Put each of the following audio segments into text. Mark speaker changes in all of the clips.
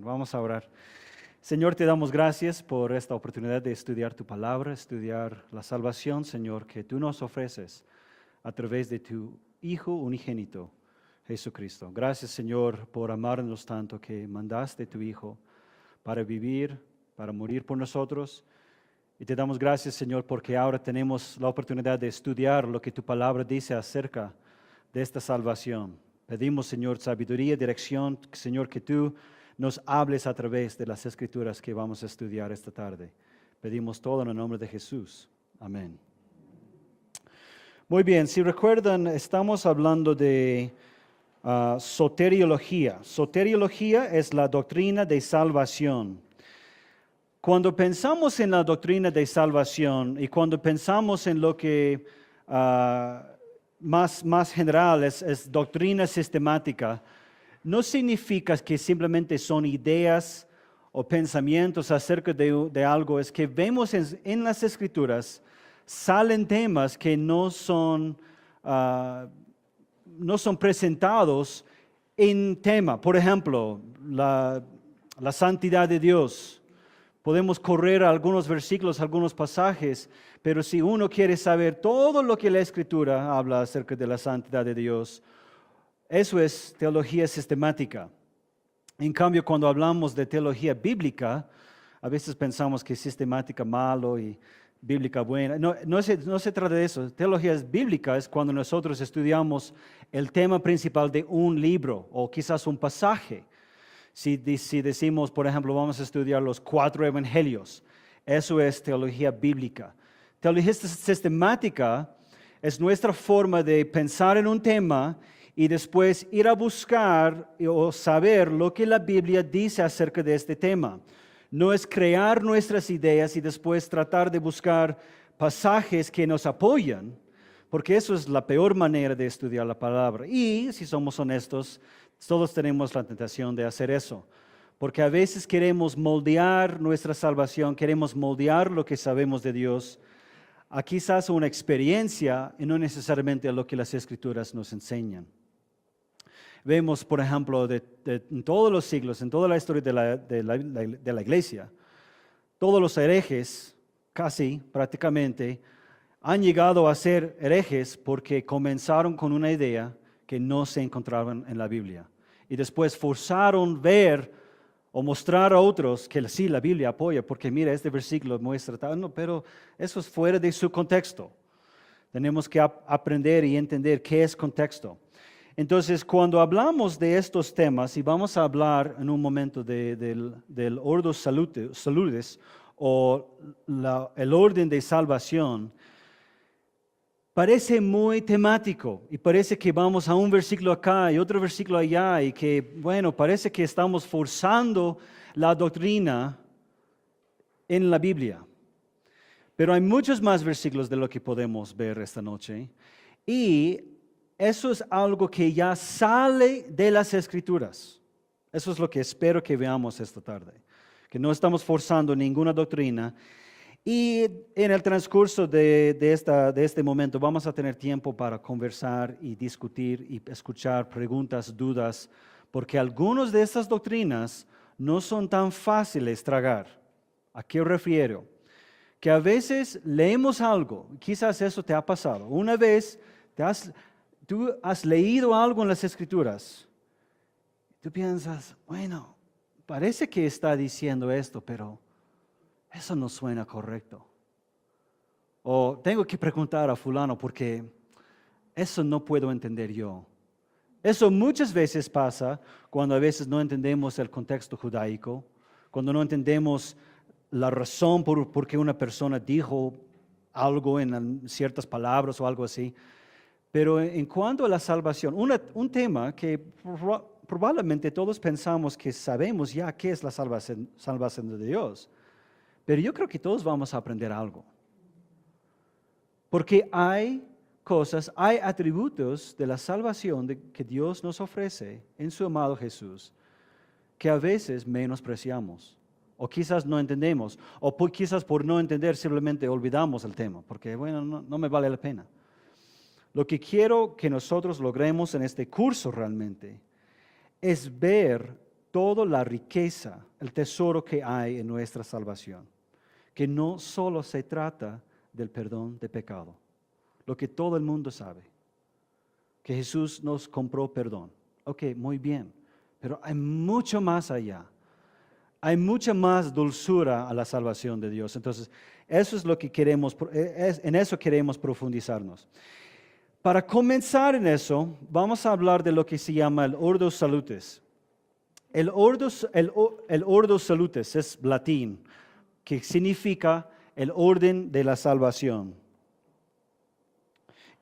Speaker 1: Vamos a orar. Señor, te damos gracias por esta oportunidad de estudiar tu palabra, estudiar la salvación, Señor, que tú nos ofreces a través de tu Hijo unigénito, Jesucristo. Gracias, Señor, por amarnos tanto que mandaste a tu Hijo para vivir, para morir por nosotros. Y te damos gracias, Señor, porque ahora tenemos la oportunidad de estudiar lo que tu palabra dice acerca de esta salvación. Pedimos, Señor, sabiduría, dirección, Señor, que tú nos hables a través de las Escrituras que vamos a estudiar esta tarde. Pedimos todo en el nombre de Jesús. Amén. Muy bien, si recuerdan, estamos hablando de soteriología. Soteriología es la doctrina de salvación. Cuando pensamos en la doctrina de salvación y cuando pensamos en lo que más general es doctrina sistemática, no significa que simplemente son ideas o pensamientos acerca de algo, es que vemos en las Escrituras salen temas que no son presentados en tema. Por ejemplo, la santidad de Dios. Podemos correr a algunos versículos, algunos pasajes, pero si uno quiere saber todo lo que la Escritura habla acerca de la santidad de Dios, eso es teología sistemática. En cambio, cuando hablamos de teología bíblica, a veces pensamos que sistemática malo y bíblica buena. No se trata de eso. Teología bíblica es cuando nosotros estudiamos el tema principal de un libro o quizás un pasaje. Si decimos, por ejemplo, vamos a estudiar los 4 evangelios, eso es teología bíblica. Teología sistemática es nuestra forma de pensar en un tema y después ir a buscar o saber lo que la Biblia dice acerca de este tema. No es crear nuestras ideas y después tratar de buscar pasajes que nos apoyan, porque eso es la peor manera de estudiar la palabra. Y, si somos honestos, todos tenemos la tentación de hacer eso, porque a veces queremos moldear nuestra salvación, queremos moldear lo que sabemos de Dios a quizás una experiencia y no necesariamente a lo que las Escrituras nos enseñan. Vemos, por ejemplo, en todos los siglos, en toda la historia de la iglesia, todos los herejes, casi prácticamente, han llegado a ser herejes porque comenzaron con una idea que no se encontraban en la Biblia. Y después forzaron ver o mostrar a otros que sí, la Biblia apoya, porque mira, este versículo muestra tal, no, pero eso es fuera de su contexto. Tenemos que aprender y entender qué es contexto. Entonces, cuando hablamos de estos temas, y vamos a hablar en un momento del Ordo Salutis o el orden de salvación, parece muy temático y parece que vamos a un versículo acá y otro versículo allá y que, bueno, parece que estamos forzando la doctrina en la Biblia. Pero hay muchos más versículos de lo que podemos ver esta noche y eso es algo que ya sale de las Escrituras. Eso es lo que espero que veamos esta tarde, que no estamos forzando ninguna doctrina. Y en el transcurso de este momento vamos a tener tiempo para conversar y discutir y escuchar preguntas, dudas, porque algunas de estas doctrinas no son tan fáciles tragar. ¿A qué refiero? Que a veces leemos algo, quizás eso te ha pasado. Una vez tú has leído algo en las Escrituras, tú piensas, bueno, parece que está diciendo esto, pero eso no suena correcto. O tengo que preguntar a fulano porque eso no puedo entender yo. Eso muchas veces pasa cuando a veces no entendemos el contexto judaico, cuando no entendemos la razón por qué una persona dijo algo en ciertas palabras o algo así. Pero en cuanto a la salvación, un tema que probablemente todos pensamos que sabemos ya qué es la salvación de Dios. Pero yo creo que todos vamos a aprender algo. Porque hay cosas, hay atributos de la salvación que Dios nos ofrece en su amado Jesús que a veces menospreciamos o quizás no entendemos o quizás por no entender simplemente olvidamos el tema porque bueno, no me vale la pena. Lo que quiero que nosotros logremos en este curso realmente es ver toda la riqueza, el tesoro que hay en nuestra salvación. Que no solo se trata del perdón de pecado, lo que todo el mundo sabe, que Jesús nos compró perdón. Ok, muy bien, pero hay mucho más allá. Hay mucha más dulzura a la salvación de Dios. Entonces, eso es lo que queremos, en eso queremos profundizarnos. Para comenzar en eso, vamos a hablar de lo que se llama el Ordo Salutis. El Ordo Salutis es latín, que significa el orden de la salvación.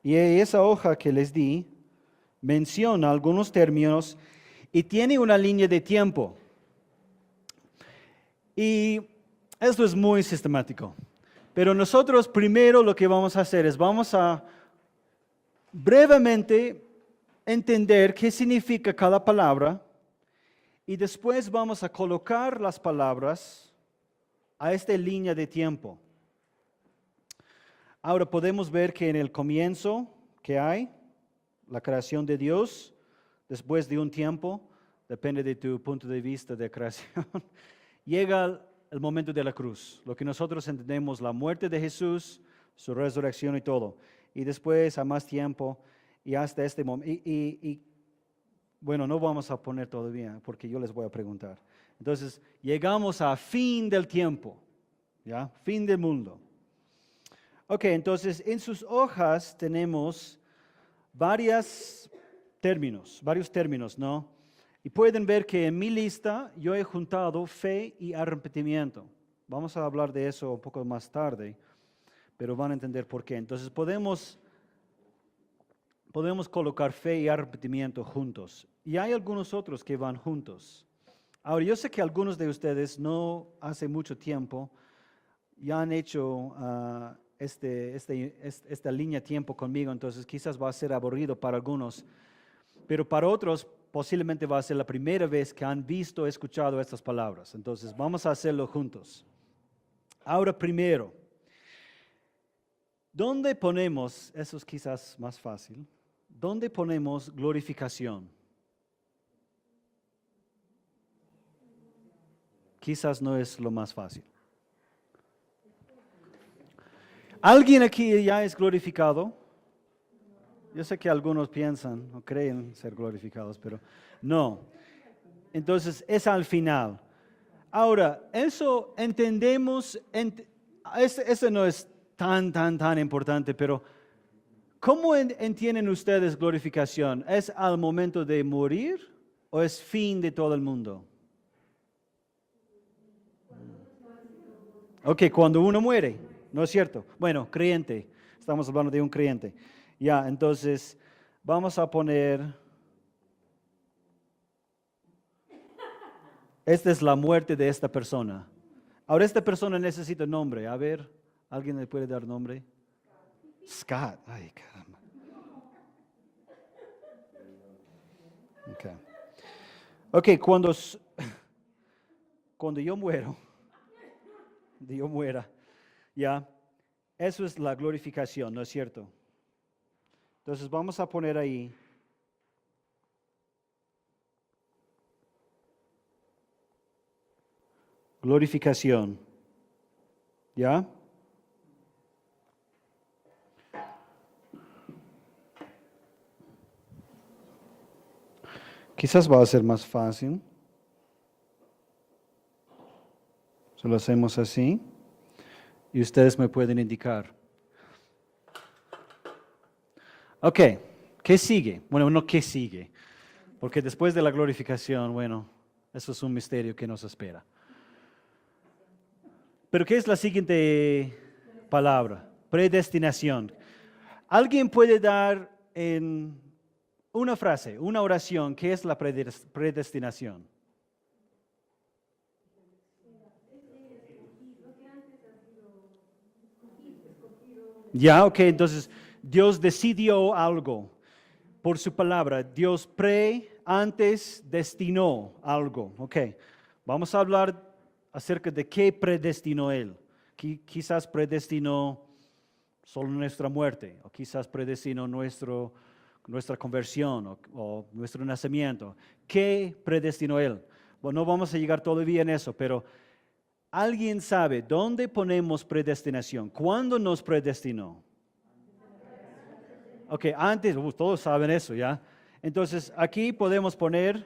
Speaker 1: Y esa hoja que les di menciona algunos términos y tiene una línea de tiempo. Y esto es muy sistemático. Pero nosotros primero lo que vamos a hacer es vamos a brevemente entender qué significa cada palabra y después vamos a colocar las palabras a esta línea de tiempo. Ahora podemos ver que en el comienzo que hay, la creación de Dios, después de un tiempo, depende de tu punto de vista de creación, llega el momento de la cruz, lo que nosotros entendemos, la muerte de Jesús, su resurrección y todo. Y después a más tiempo y hasta este momento. Bueno, no vamos a poner todavía porque yo les voy a preguntar. Entonces, llegamos a fin del tiempo, ¿ya? Fin del mundo. Ok, entonces en sus hojas tenemos varios términos, ¿no? Y pueden ver que en mi lista yo he juntado fe y arrepentimiento. Vamos a hablar de eso un poco más tarde, pero van a entender por qué. Entonces podemos colocar fe y arrepentimiento juntos. Y hay algunos otros que van juntos. Ahora, yo sé que algunos de ustedes no hace mucho tiempo ya han hecho esta línea de tiempo conmigo, entonces quizás va a ser aburrido para algunos, pero para otros posiblemente va a ser la primera vez que han visto, escuchado estas palabras. Entonces vamos a hacerlo juntos. Ahora primero, ¿dónde ponemos, eso es quizás más fácil, dónde ponemos glorificación? Quizás no es lo más fácil. ¿Alguien aquí ya es glorificado? Yo sé que algunos piensan o creen ser glorificados, pero no. Entonces es al final. Ahora, eso entendemos, eso no es tan importante, pero ¿cómo entienden ustedes glorificación? ¿Es al momento de morir o es fin de todo el mundo? Ok, cuando uno muere, ¿no es cierto? Bueno, creyente, estamos hablando de un creyente. Ya, entonces vamos a poner, esta es la muerte de esta persona. Ahora esta persona necesita nombre. A ver, ¿alguien le puede dar nombre? Scott. Ay, caramba. Ok, cuando yo muero, yo muera, ya, eso es la glorificación, ¿no es cierto? Entonces vamos a poner ahí glorificación, ¿ya? Quizás va a ser más fácil. Se lo hacemos así y ustedes me pueden indicar. Ok, ¿qué sigue? Bueno, no qué sigue, porque después de la glorificación, bueno, eso es un misterio que nos espera. Pero ¿qué es la siguiente palabra? Predestinación. ¿Alguien puede dar en una frase, una oración, qué es la predestinación? Ya, ok, entonces Dios decidió algo por su palabra. Dios antes destinó algo. Ok, vamos a hablar acerca de qué predestinó Él. Quizás predestinó solo nuestra muerte, o quizás predestinó nuestra conversión o nuestro nacimiento. ¿Qué predestinó Él? Bueno, no vamos a llegar todavía en eso, pero ¿alguien sabe dónde ponemos predestinación? ¿Cuándo nos predestinó? Ok, antes, todos saben eso, ¿ya? Entonces, aquí podemos poner...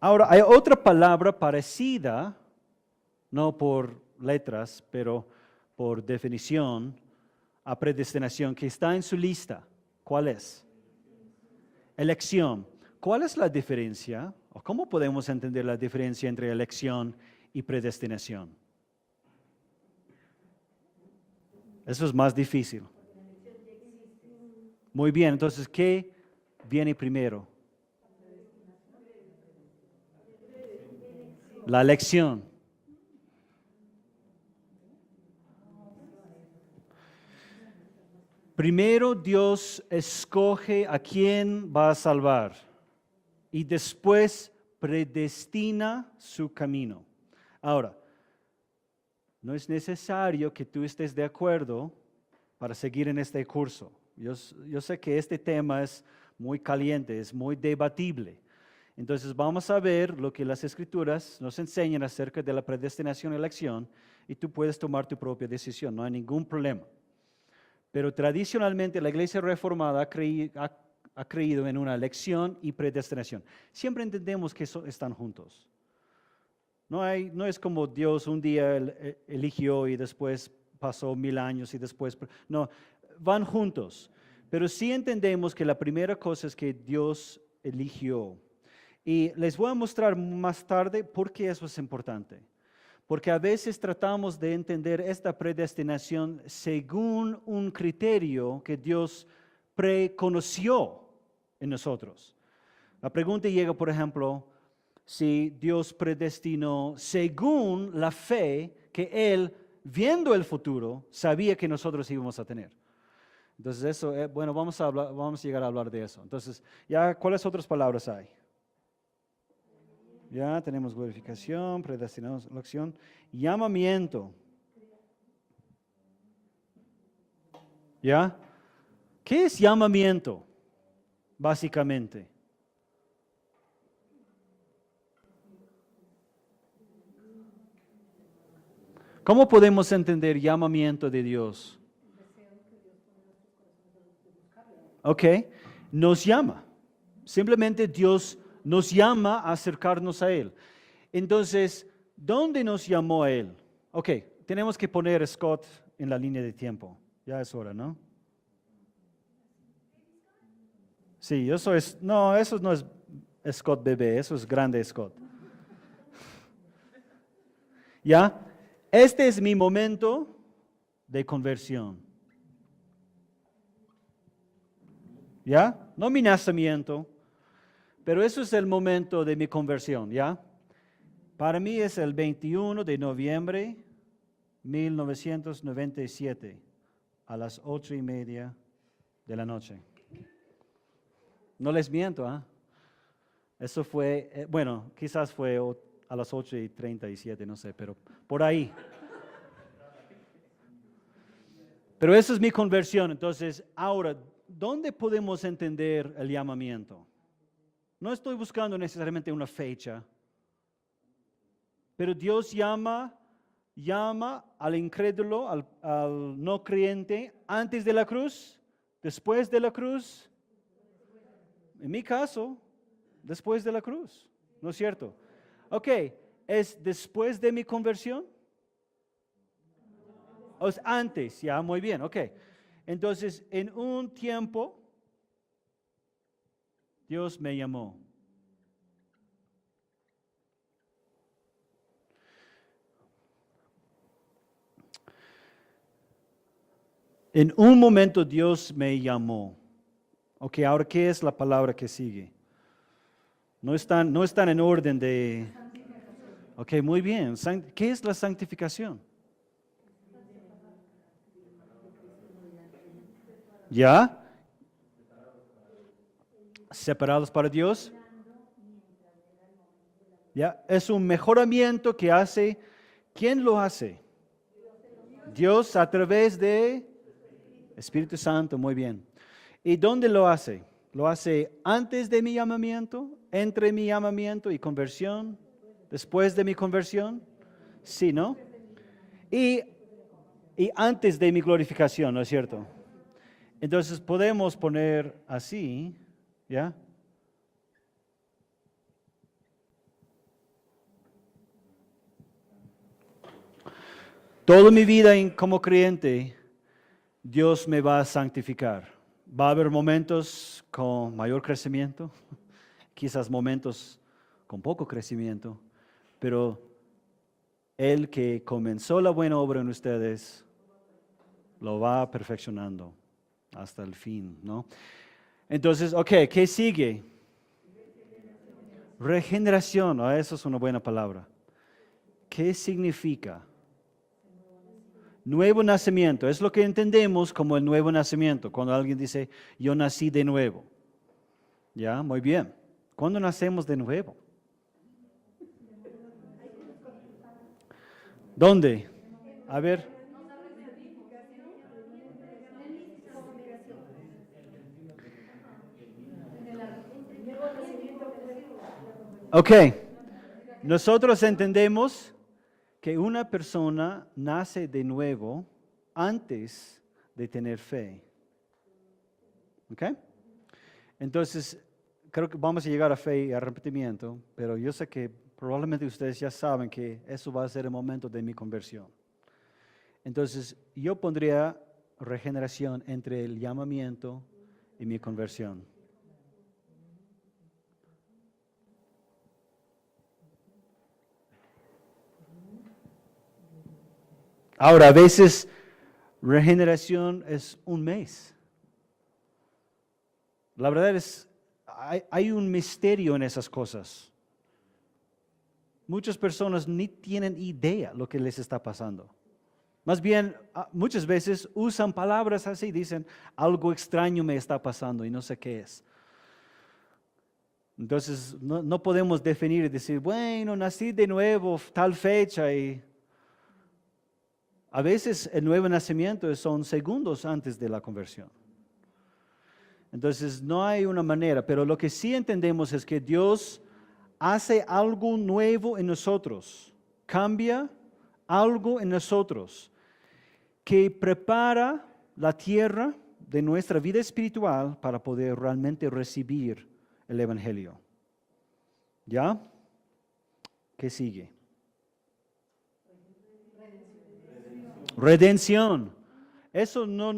Speaker 1: Ahora, hay otra palabra parecida, no por letras, pero por definición, a predestinación, que está en su lista. ¿Cuál es? Elección. ¿Cuál es la diferencia? ¿O cómo podemos entender la diferencia entre elección y predestinación? Eso es más difícil. Muy bien, entonces, ¿qué viene primero? La elección. Primero Dios escoge a quién va a salvar y después predestina su camino. Ahora, no es necesario que tú estés de acuerdo para seguir en este curso. Yo sé que este tema es muy caliente, es muy debatible. Entonces vamos a ver lo que las Escrituras nos enseñan acerca de la predestinación y elección y tú puedes tomar tu propia decisión, no hay ningún problema. Pero tradicionalmente la Iglesia Reformada ha creído en una elección y predestinación. Siempre entendemos que están juntos. No es como Dios un día eligió y después pasó 1000 años y después... No, van juntos. Pero sí entendemos que la primera cosa es que Dios eligió. Y les voy a mostrar más tarde por qué eso es importante. Porque a veces tratamos de entender esta predestinación según un criterio que Dios preconoció en nosotros. La pregunta llega, por ejemplo, si Dios predestinó según la fe que Él, viendo el futuro, sabía que nosotros íbamos a tener. Entonces eso, bueno, vamos a llegar a hablar de eso. Entonces, ya, ¿cuáles otras palabras hay? Ya tenemos glorificación, predestinación, llamamiento. ¿Ya? ¿Qué es llamamiento? Básicamente. ¿Cómo podemos entender llamamiento de Dios? Ok, nos llama. Simplemente Dios nos llama a acercarnos a Él. Entonces, ¿dónde nos llamó a Él? Ok, tenemos que poner a Scott en la línea de tiempo. Ya es hora, ¿no? Sí, eso no es Scott bebé, eso es grande Scott. ¿Ya? Este es mi momento de conversión. ¿Ya? No mi nacimiento. Pero eso es el momento de mi conversión, ¿ya? Para mí es el 21 de noviembre de 1997 a las 8:30 de la noche. No les miento, ¿ah? Eso fue, bueno, quizás fue a las 8:37, no sé, pero por ahí. Pero esa es mi conversión. Entonces, ahora, ¿dónde podemos entender el llamamiento? No estoy buscando necesariamente una fecha, pero Dios llama al incrédulo, al no creyente, antes de la cruz, después de la cruz. En mi caso, después de la cruz, ¿no es cierto? Ok, ¿es después de mi conversión? ¿O es antes? Ya, muy bien, ok. Entonces, en un tiempo, Dios me llamó. En un momento Dios me llamó. Ok, ahora, ¿qué es la palabra que sigue? No están en orden de... Ok, muy bien. ¿Qué es la santificación? ¿Ya? Separados para Dios. ¿Ya? Es un mejoramiento que hace. ¿Quién lo hace? Dios a través de Espíritu Santo, muy bien. ¿Y dónde lo hace? ¿Lo hace antes de mi llamamiento, entre mi llamamiento y conversión, después de mi conversión? Sí, ¿no? Y, y antes de mi glorificación, ¿no es cierto? Entonces podemos poner así, ¿ya? Toda mi vida como creyente, Dios me va a santificar. Va a haber momentos con mayor crecimiento, quizás momentos con poco crecimiento, pero el que comenzó la buena obra en ustedes lo va perfeccionando hasta el fin, ¿no? Entonces, ok, ¿qué sigue? Regeneración, eso es una buena palabra. ¿Qué significa? Nuevo nacimiento, es lo que entendemos como el nuevo nacimiento, cuando alguien dice, yo nací de nuevo. Ya, muy bien. ¿Cuándo nacemos de nuevo? ¿Dónde? A ver. Ok, nosotros entendemos que una persona nace de nuevo antes de tener fe. ¿Ok? Entonces, creo que vamos a llegar a fe y arrepentimiento, pero yo sé que probablemente ustedes ya saben que eso va a ser el momento de mi conversión. Entonces, yo pondría regeneración entre el llamamiento y mi conversión. Ahora, a veces regeneración es un mes. La verdad es, hay un misterio en esas cosas. Muchas personas ni tienen idea lo que les está pasando. Más bien, muchas veces usan palabras así, dicen, algo extraño me está pasando y no sé qué es. Entonces, no podemos definir y decir, bueno, nací de nuevo tal fecha y a veces el nuevo nacimiento son segundos antes de la conversión. Entonces, no hay una manera, pero lo que sí entendemos es que Dios hace algo nuevo en nosotros, cambia algo en nosotros, que prepara la tierra de nuestra vida espiritual para poder realmente recibir el Evangelio. ¿Ya? ¿Qué sigue? Redención. Eso no,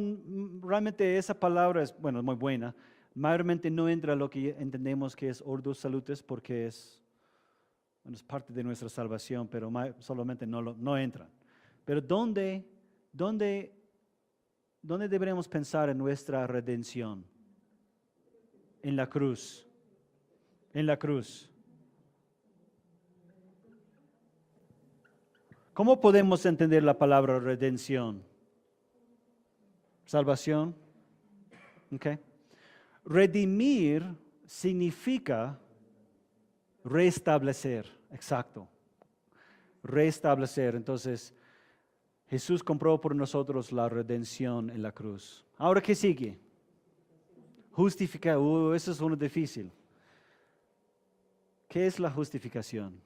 Speaker 1: realmente esa palabra es, bueno, muy buena. Mayormente no entra a lo que entendemos que es Ordo Salutis porque bueno, es parte de nuestra salvación, pero solamente no entra. Pero ¿dónde deberemos pensar en nuestra redención? En la cruz. En la cruz. ¿Cómo podemos entender la palabra redención? Salvación. Okay. Redimir significa restablecer, exacto. Restablecer. Entonces, Jesús compró por nosotros la redención en la cruz. Ahora, ¿qué sigue? Justificar. Eso es uno difícil. ¿Qué es la justificación?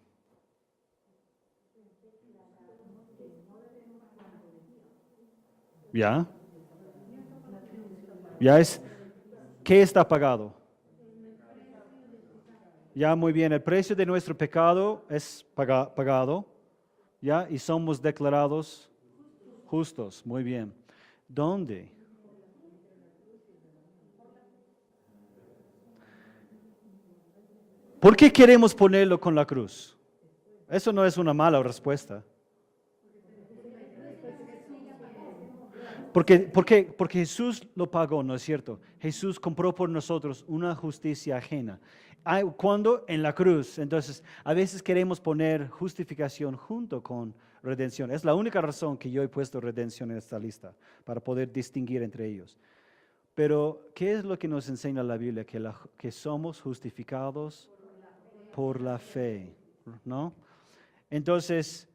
Speaker 1: ¿Ya? ¿Ya es? ¿Qué está pagado? Ya, muy bien, el precio de nuestro pecado es pagado, ¿ya? Y somos declarados justos, muy bien. ¿Dónde? ¿Por qué queremos ponerlo con la cruz? Eso no es una mala respuesta. Porque Jesús lo pagó, ¿no es cierto? Jesús compró por nosotros una justicia ajena. ¿Cuándo? En la cruz. Entonces, a veces queremos poner justificación junto con redención. Es la única razón que yo he puesto redención en esta lista, para poder distinguir entre ellos. Pero, ¿qué es lo que nos enseña la Biblia? Que somos justificados por la fe, ¿no? Entonces,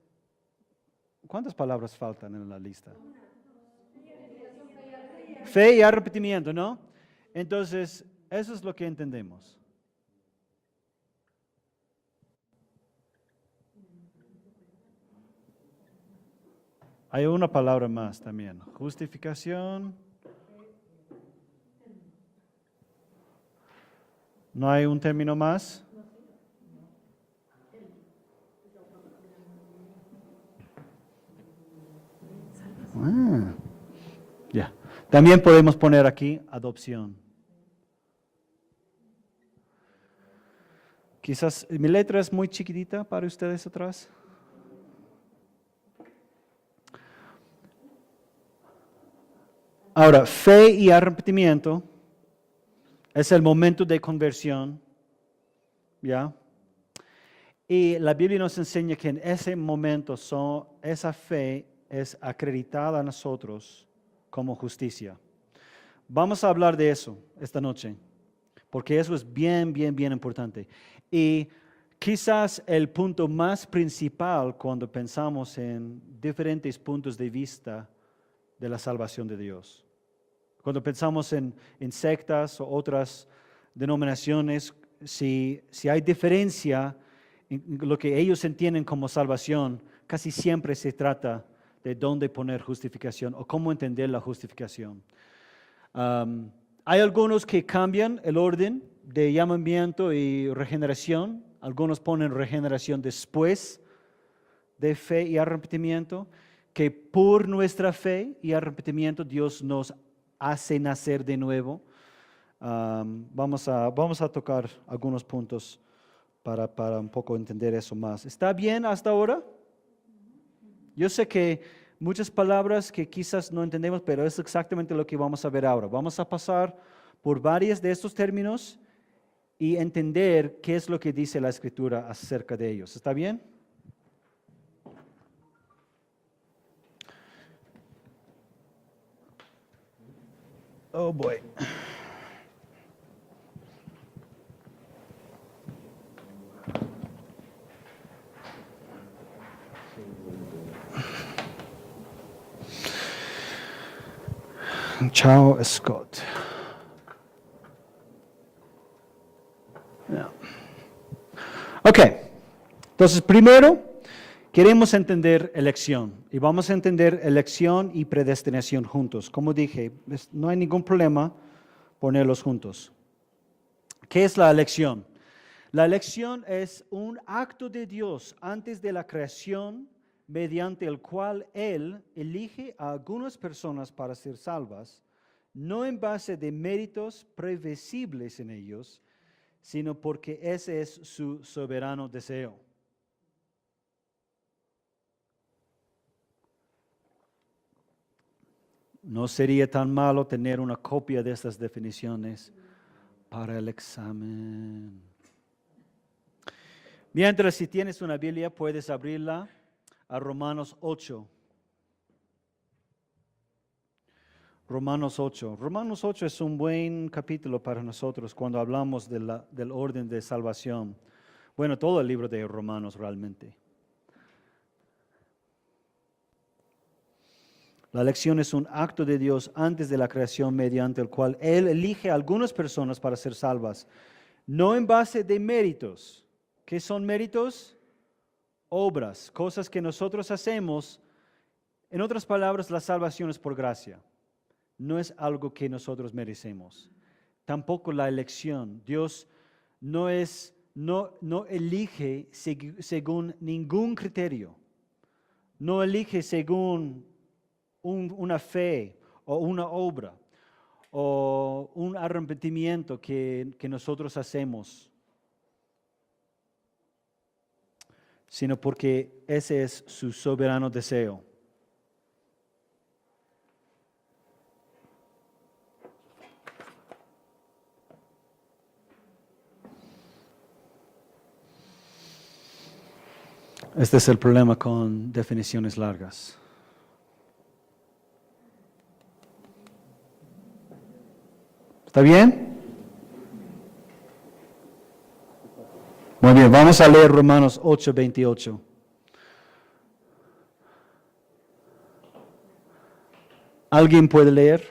Speaker 1: ¿cuántas palabras faltan en la lista? Fe y arrepentimiento, ¿no? Entonces, eso es lo que entendemos. Hay una palabra más también, justificación. ¿No hay un término más? Ya. También podemos poner aquí adopción. Quizás mi letra es muy chiquitita para ustedes atrás. Ahora, fe y arrepentimiento es el momento de conversión, ¿ya? Y la Biblia nos enseña que en ese momento esa fe es acreditada a nosotros como justicia. Vamos a hablar de eso esta noche, porque eso es bien, bien, bien importante. Y quizás el punto más principal cuando pensamos en diferentes puntos de vista de la salvación de Dios. Cuando pensamos en sectas o otras denominaciones, si hay diferencia en lo que ellos entienden como salvación, casi siempre se trata de dónde poner justificación o cómo entender la justificación. Hay algunos que cambian el orden de llamamiento y regeneración. Algunos ponen regeneración después de fe y arrepentimiento, que por nuestra fe y arrepentimiento Dios nos hace nacer de nuevo. Vamos a tocar algunos puntos para un poco entender eso más. ¿Está bien hasta ahora? Yo sé que muchas palabras que quizás no entendemos, pero es exactamente lo que vamos a ver ahora. Vamos a pasar por varios de estos términos y entender qué es lo que dice la Escritura acerca de ellos. ¿Está bien? Oh boy. Chao Scott. Yeah. Ok, entonces primero queremos entender elección y vamos a entender elección y predestinación juntos. Como dije, no hay ningún problema ponerlos juntos. ¿Qué es la elección? La elección es un acto de Dios antes de la creación mediante el cual Él elige a algunas personas para ser salvas, no en base de méritos previsibles en ellos, sino porque ese es su soberano deseo. No sería tan malo tener una copia de estas definiciones para el examen. Mientras, si tienes una Biblia, puedes abrirla a Romanos 8. Romanos 8. Romanos 8 es un buen capítulo para nosotros cuando hablamos del orden de salvación. Bueno, todo el libro de Romanos realmente. La elección es un acto de Dios antes de la creación mediante el cual Él elige a algunas personas para ser salvas, no en base de méritos. ¿Qué son méritos? Obras, cosas que nosotros hacemos. En otras palabras, la salvación es por gracia. No es algo que nosotros merecemos. Tampoco la elección. Dios no elige según ningún criterio. No elige según una fe o una obra o un arrepentimiento que nosotros hacemos, sino porque ese es su soberano deseo. Este es el problema con definiciones largas. ¿Está bien? Muy bien, vamos a leer Romanos 8:28. ¿Alguien puede leer?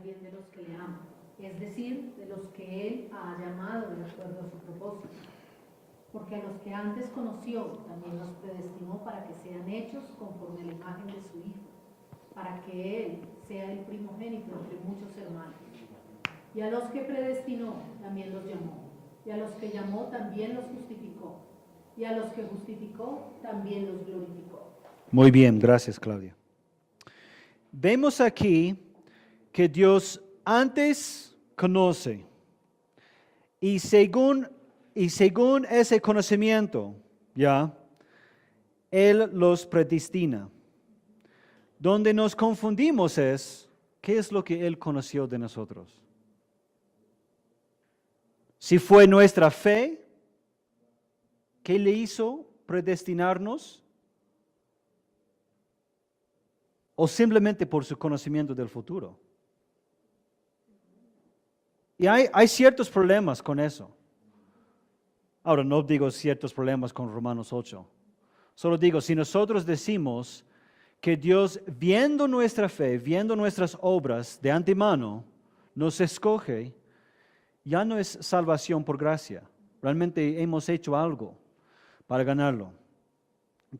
Speaker 2: bien de los que le aman, es decir, de los que Él ha llamado de acuerdo a su propósito. Porque a los que antes conoció, también los predestinó para que sean hechos conforme a la imagen de su Hijo, para que Él sea el primogénito entre muchos hermanos. Y a los que predestinó, también los llamó. Y a los que llamó, también los justificó. Y a los que justificó, también los glorificó.
Speaker 1: Muy bien, gracias, Claudia. Vemos aquí que Dios antes conoce y según ese conocimiento, ya, Él los predestina. Donde nos confundimos es, ¿qué es lo que Él conoció de nosotros? Si fue nuestra fe, ¿qué le hizo predestinarnos? ¿O simplemente por su conocimiento del futuro? Y hay ciertos problemas con eso. Ahora, no digo ciertos problemas con Romanos 8. Solo digo, si nosotros decimos que Dios, viendo nuestra fe, viendo nuestras obras de antemano, nos escoge, ya no es salvación por gracia. Realmente hemos hecho algo para ganarlo.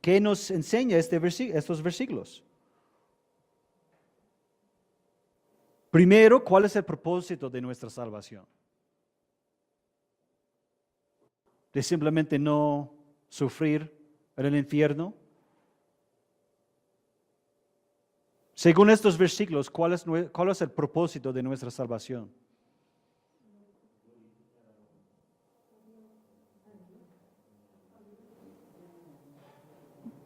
Speaker 1: ¿Qué nos enseña estos versículos? Primero, ¿cuál es el propósito de nuestra salvación? ¿De simplemente no sufrir en el infierno? Según estos versículos, ¿cuál es el propósito de nuestra salvación?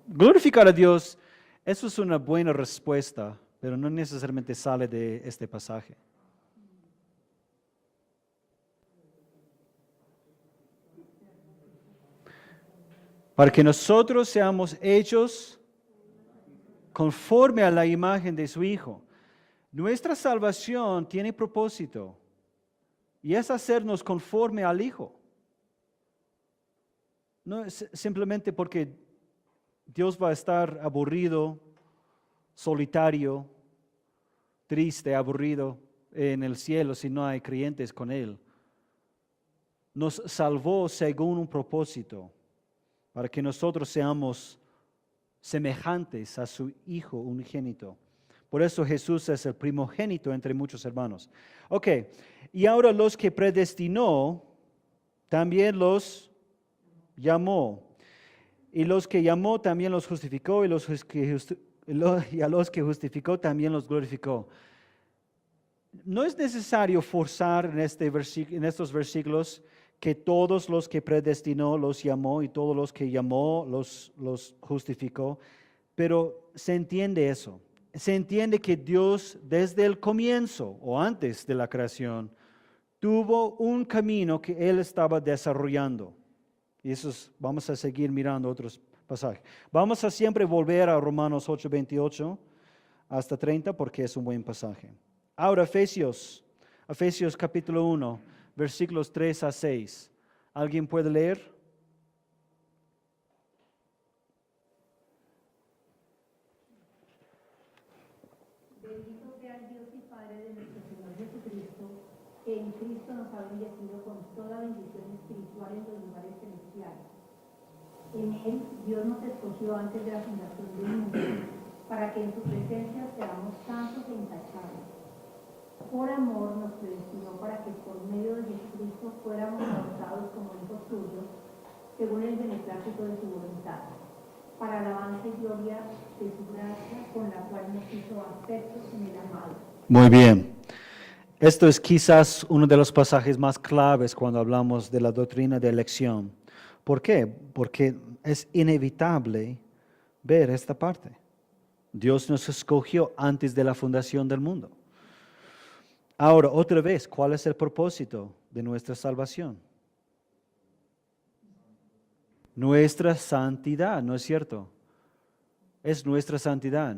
Speaker 1: Glorificar a Dios, eso es una buena respuesta, pero no necesariamente sale de este pasaje. Para que nosotros seamos hechos conforme a la imagen de su Hijo. Nuestra salvación tiene propósito y es hacernos conforme al Hijo. No es simplemente porque Dios va a estar aburrido, solitario, triste, aburrido en el cielo si no hay creyentes con Él. Nos salvó según un propósito, para que nosotros seamos semejantes a su Hijo unigénito. Por eso Jesús es el primogénito entre muchos hermanos. Ok, y ahora los que predestinó, también los llamó. Y los que llamó también los justificó, y a los que justificó también los glorificó. No es necesario forzar en estos versículos que todos los que predestinó los llamó y todos los que llamó los justificó, pero se entiende eso. Se entiende que Dios desde el comienzo o antes de la creación tuvo un camino que Él estaba desarrollando. Y vamos a seguir mirando otros pasajes. Vamos a siempre volver a Romanos 8, 28 hasta 30 porque es un buen pasaje. Ahora Efesios capítulo 1, versículos 3 a 6. ¿Alguien puede leer?
Speaker 2: Bendito sea el Dios y Padre de nuestro Señor Jesucristo, que en Cristo nos ha bendecido con toda bendición espiritual en los lugares celestiales. En Él Dios nos escogió antes de la fundación del mundo, para que en su presencia seamos santos e intachables. Por amor nos predestinó para que por medio de Jesucristo fuéramos adoptados como hijos suyos, según el beneplácito de su voluntad, para alabanza y gloria de su gracia, con la cual nos hizo aceptos en el amado.
Speaker 1: Muy bien. Esto es quizás uno de los pasajes más claves cuando hablamos de la doctrina de elección. ¿Por qué? Porque es inevitable ver esta parte. Dios nos escogió antes de la fundación del mundo. Ahora, otra vez, ¿cuál es el propósito de nuestra salvación? Nuestra santidad, ¿no es cierto? Es nuestra santidad.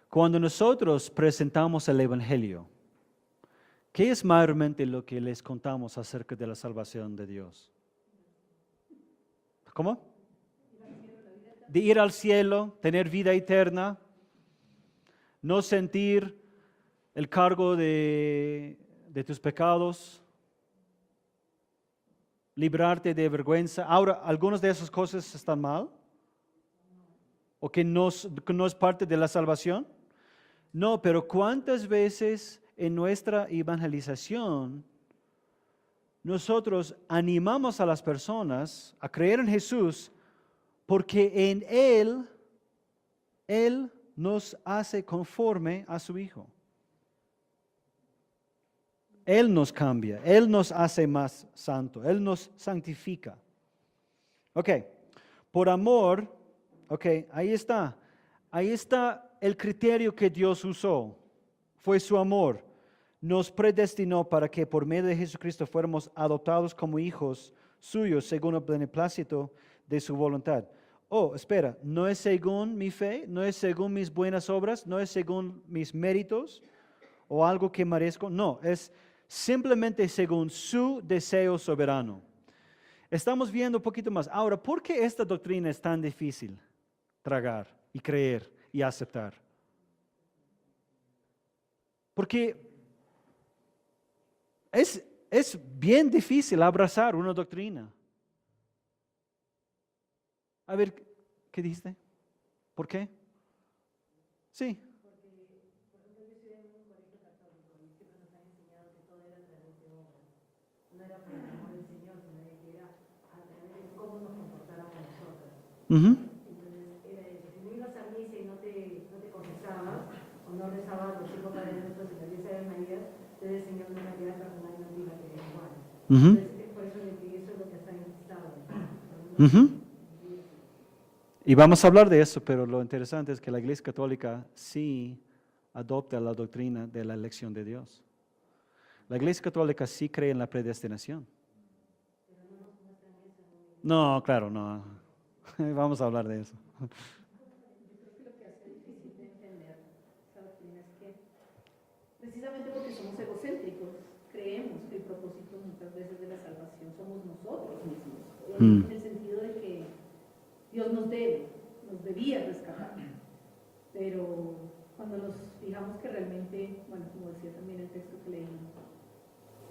Speaker 1: Cuando nosotros presentamos el Evangelio, ¿qué es mayormente lo que les contamos acerca de la salvación de Dios? ¿Cómo? De ir al cielo, tener vida eterna, no sentir el cargo de tus pecados, librarte de vergüenza. Ahora, ¿algunas de esas cosas están mal? ¿O que no es parte de la salvación? No, pero ¿cuántas veces en nuestra evangelización nosotros animamos a las personas a creer en Jesús porque en Él nos hace conforme a su Hijo? Él nos cambia, Él nos hace más santo, Él nos santifica. Ok, por amor, ok, ahí está. Ahí está el criterio que Dios usó. Fue su amor. Nos predestinó para que por medio de Jesucristo fuéramos adoptados como hijos suyos según el beneplácito de su voluntad. Oh, espera, no es según mi fe, no es según mis buenas obras, no es según mis méritos o algo que merezco. No, es simplemente según su deseo soberano. Estamos viendo un poquito más. Ahora, ¿por qué esta doctrina es tan difícil tragar y creer y aceptar? Porque es bien difícil abrazar una doctrina. A ver, ¿qué dijiste? ¿Por qué? Sí. Ujú.
Speaker 2: Si no ibas a misa y no te confesabas o no rezabas los 5 Padres Nuestros y la Iglesia de María, entonces el Señor no la quiera perdonar y no diga que es igual.
Speaker 1: Ujú.
Speaker 2: Entonces, por eso le digo, eso es lo que está enquistado.
Speaker 1: Ujú. Y vamos a hablar de eso, pero lo interesante es que la Iglesia Católica sí adopta la doctrina de la elección de Dios. La Iglesia Católica sí cree en la predestinación. No, claro, no. Vamos a hablar de eso.
Speaker 2: Yo creo que lo que hace difícil de entender esa doctrina es que, precisamente porque somos egocéntricos, creemos que el propósito muchas veces de la salvación somos nosotros mismos, en el sentido de que Dios nos debía rescatar. Pero cuando nos fijamos que realmente, bueno, como decía también el texto que leímos,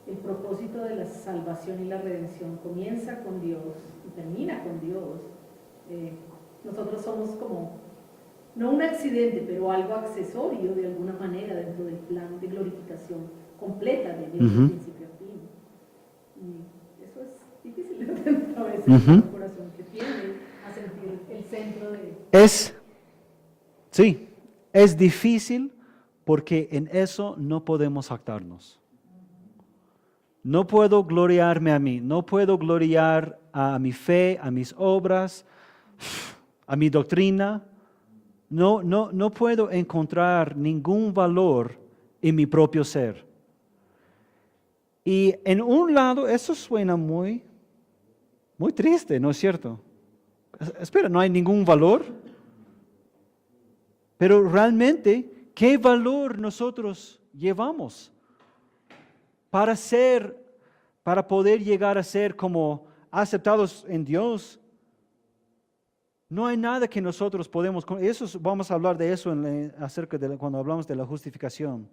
Speaker 2: el propósito de la salvación y la redención comienza con Dios y termina con Dios. Nosotros somos como, no un accidente, pero algo accesorio de alguna manera dentro del plan de glorificación completa de Dios de principio a fin. Y eso es difícil de entender a veces en el corazón que tiene a sentir el centro de...
Speaker 1: Sí, es difícil porque en eso no podemos jactarnos. No puedo gloriarme a mí, no puedo gloriar a mi fe, a mis obras, a mi doctrina. No puedo encontrar ningún valor en mi propio ser. Y en un lado eso suena muy triste, ¿no es cierto? Espera, no hay ningún valor. Pero realmente, ¿qué valor nosotros llevamos para poder llegar a ser como aceptados en Dios? No hay nada que nosotros podemos, vamos a hablar de eso cuando hablamos de la justificación.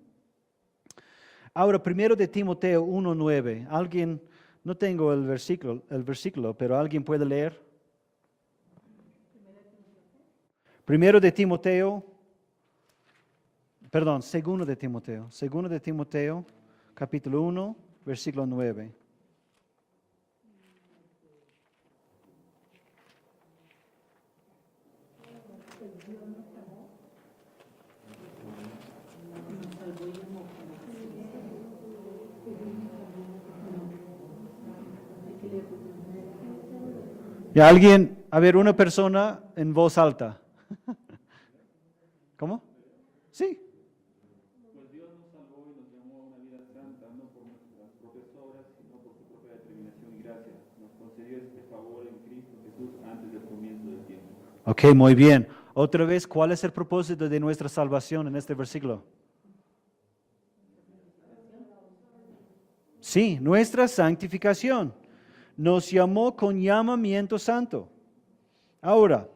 Speaker 1: Ahora, 1 de Timoteo 1:9. Alguien, no tengo el versículo, pero alguien puede leer. 2 de Timoteo, capítulo 1, versículo 9. Y alguien, a ver, una persona en voz alta. ¿Cómo? Sí.
Speaker 3: Pues Dios nos salvó y nos llamó a una vida santa, no por nuestras propias obras, sino por su propia determinación y gracia. Nos concedió este favor en Cristo Jesús antes del comienzo del tiempo.
Speaker 1: Ok, muy bien. Otra vez, ¿cuál es el propósito de nuestra salvación en este versículo? Sí, nuestra santificación. Nos llamó con llamamiento santo. Ahora,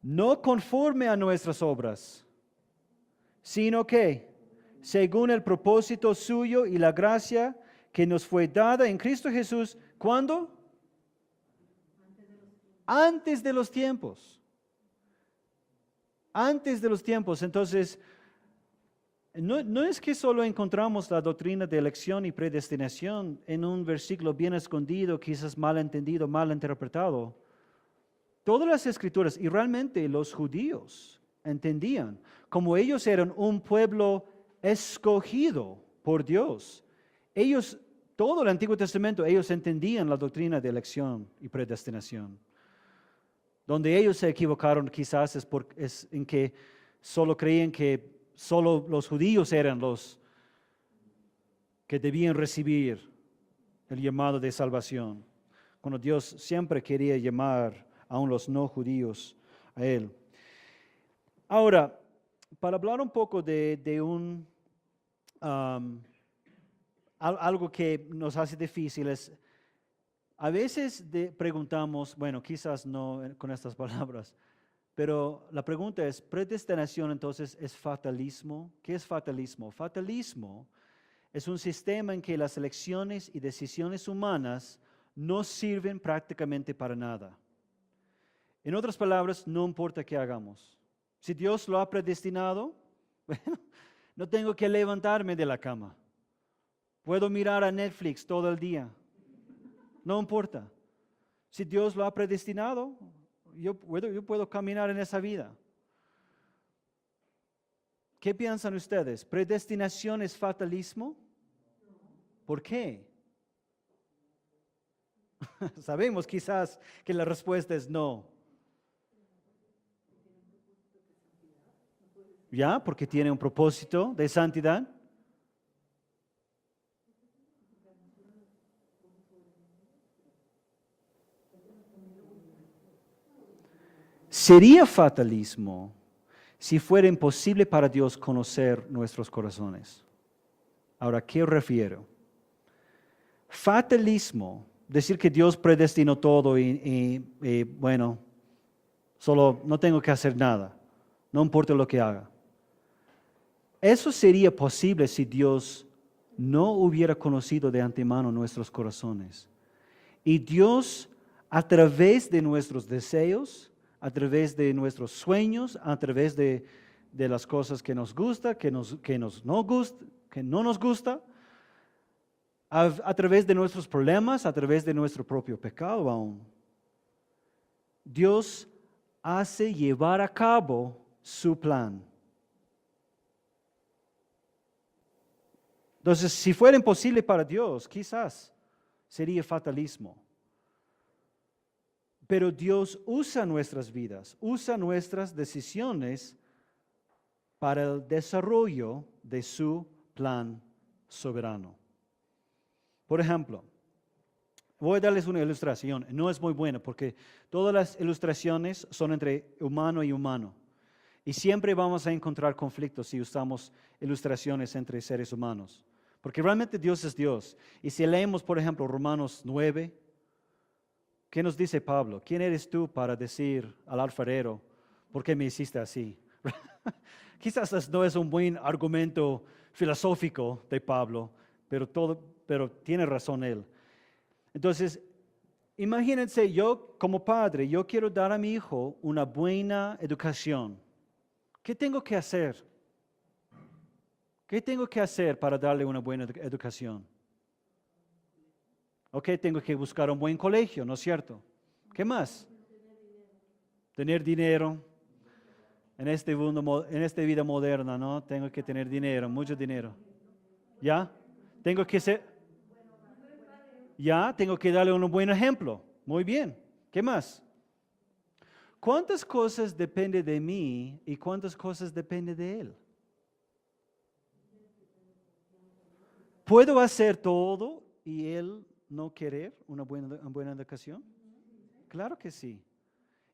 Speaker 1: no conforme a nuestras obras, sino que según el propósito suyo y la gracia que nos fue dada en Cristo Jesús. ¿Cuándo? Antes de los tiempos. Antes de los tiempos. Entonces, no es que solo encontramos la doctrina de elección y predestinación en un versículo bien escondido, quizás mal entendido, mal interpretado. Todas las escrituras, y realmente los judíos entendían, como ellos eran un pueblo escogido por Dios. Ellos, todo el Antiguo Testamento, ellos entendían la doctrina de elección y predestinación. Donde ellos se equivocaron quizás es en que solo creían que solo los judíos eran los que debían recibir el llamado de salvación, cuando Dios siempre quería llamar aún los no judíos a Él. Ahora, para hablar un poco de algo que nos hace difícil es, a veces preguntamos, bueno, quizás no con estas palabras, pero la pregunta es, ¿predestinación entonces es fatalismo? ¿Qué es fatalismo? Fatalismo es un sistema en que las elecciones y decisiones humanas no sirven prácticamente para nada. En otras palabras, no importa qué hagamos. Si Dios lo ha predestinado, bueno, no tengo que levantarme de la cama. Puedo mirar a Netflix todo el día. No importa. Si Dios lo ha predestinado, yo puedo caminar en esa vida. ¿Qué piensan ustedes? ¿Predestinación es fatalismo? ¿Por qué? Sabemos quizás que la respuesta es no. ¿Ya? Porque tiene un propósito de santidad. Sería fatalismo si fuera imposible para Dios conocer nuestros corazones. Ahora, ¿qué refiero? Fatalismo, decir que Dios predestinó todo y bueno, solo no tengo que hacer nada, no importa lo que haga. Eso sería posible si Dios no hubiera conocido de antemano nuestros corazones. Y Dios, a través de nuestros deseos, a través de nuestros sueños, a través de las cosas que nos gusta, que no nos gusta, a través de nuestros problemas, a través de nuestro propio pecado aún. Dios hace llevar a cabo su plan. Entonces, si fuera imposible para Dios, quizás sería fatalismo. Pero Dios usa nuestras vidas, usa nuestras decisiones para el desarrollo de su plan soberano. Por ejemplo, voy a darles una ilustración. No es muy buena porque todas las ilustraciones son entre humano y humano. Y siempre vamos a encontrar conflictos si usamos ilustraciones entre seres humanos. Porque realmente Dios es Dios. Y si leemos, por ejemplo, Romanos 9, ¿qué nos dice Pablo? ¿Quién eres tú para decir al alfarero, ¿por qué me hiciste así? Quizás no es un buen argumento filosófico de Pablo, pero tiene razón él. Entonces, imagínense, yo como padre, yo quiero dar a mi hijo una buena educación. ¿Qué tengo que hacer? ¿Qué tengo que hacer para darle una buena educación? Ok, tengo que buscar un buen colegio, ¿no es cierto? ¿Qué más? Tener dinero. En esta vida moderna, ¿no? Tengo que tener dinero, mucho dinero. ¿Ya? Tengo que darle un buen ejemplo. Muy bien. ¿Qué más? ¿Cuántas cosas depende de mí y cuántas cosas depende de él? ¿Puedo hacer todo y él no querer una buena educación? Claro que sí.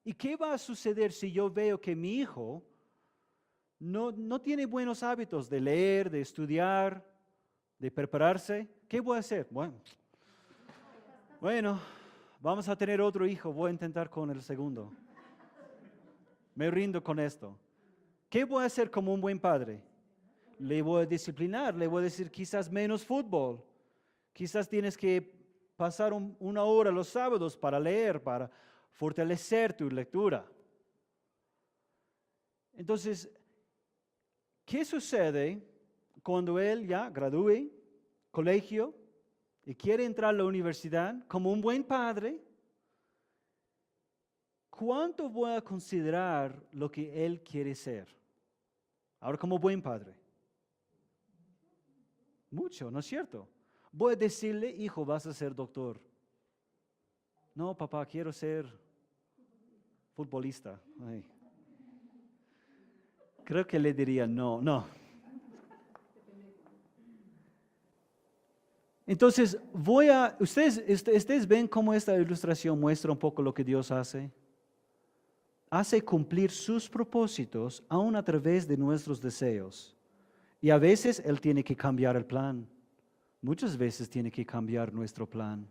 Speaker 1: ¿Y qué va a suceder si yo veo que mi hijo no tiene buenos hábitos de leer, de estudiar, de prepararse? ¿Qué voy a hacer? Bueno, vamos a tener otro hijo, voy a intentar con el segundo. Me rindo con esto. ¿Qué voy a hacer como un buen padre? le voy a disciplinar, le voy a decir quizás menos fútbol, quizás tienes que pasar una hora los sábados para leer, para fortalecer tu lectura. Entonces, ¿qué sucede cuando él ya gradúe colegio y quiere entrar a la universidad como un buen padre? ¿Cuánto voy a considerar lo que él quiere ser? Ahora como buen padre. Mucho, ¿no es cierto? Voy a decirle, hijo, vas a ser doctor. No, papá, quiero ser futbolista. Ay. Creo que le diría no. Entonces, ustedes ven cómo esta ilustración muestra un poco lo que Dios hace. Hace cumplir sus propósitos aún a través de nuestros deseos. Y a veces Él tiene que cambiar el plan. Muchas veces tiene que cambiar nuestro plan.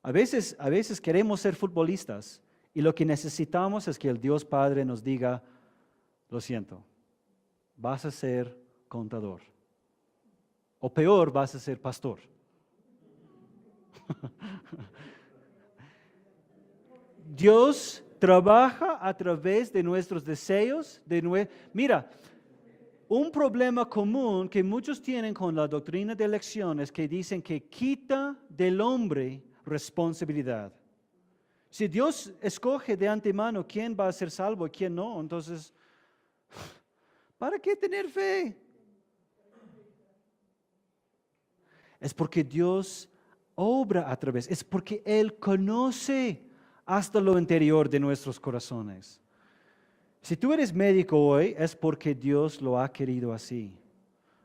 Speaker 1: A veces queremos ser futbolistas y lo que necesitamos es que el Dios Padre nos diga, lo siento, vas a ser contador. O peor, vas a ser pastor. Dios trabaja a través de nuestros deseos. Mira, un problema común que muchos tienen con la doctrina de elección es que dicen que quita del hombre responsabilidad. Si Dios escoge de antemano quién va a ser salvo y quién no, entonces, ¿para qué tener fe? Es porque Dios obra a través, es porque Él conoce hasta lo interior de nuestros corazones. Si tú eres médico hoy, es porque Dios lo ha querido así.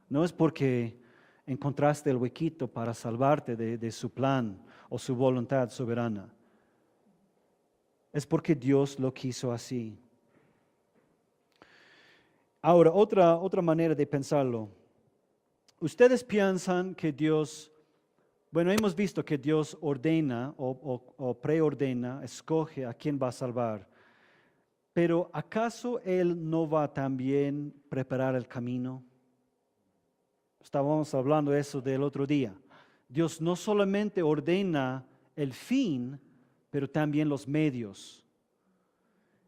Speaker 1: No es porque encontraste el huequito para salvarte de su plan o su voluntad soberana. Es porque Dios lo quiso así. Ahora, otra manera de pensarlo. Ustedes piensan que Dios, bueno, hemos visto que Dios ordena o preordena, escoge a quién va a salvar. Pero ¿acaso Él no va también a preparar el camino? Estábamos hablando de eso del otro día. Dios no solamente ordena el fin, pero también los medios.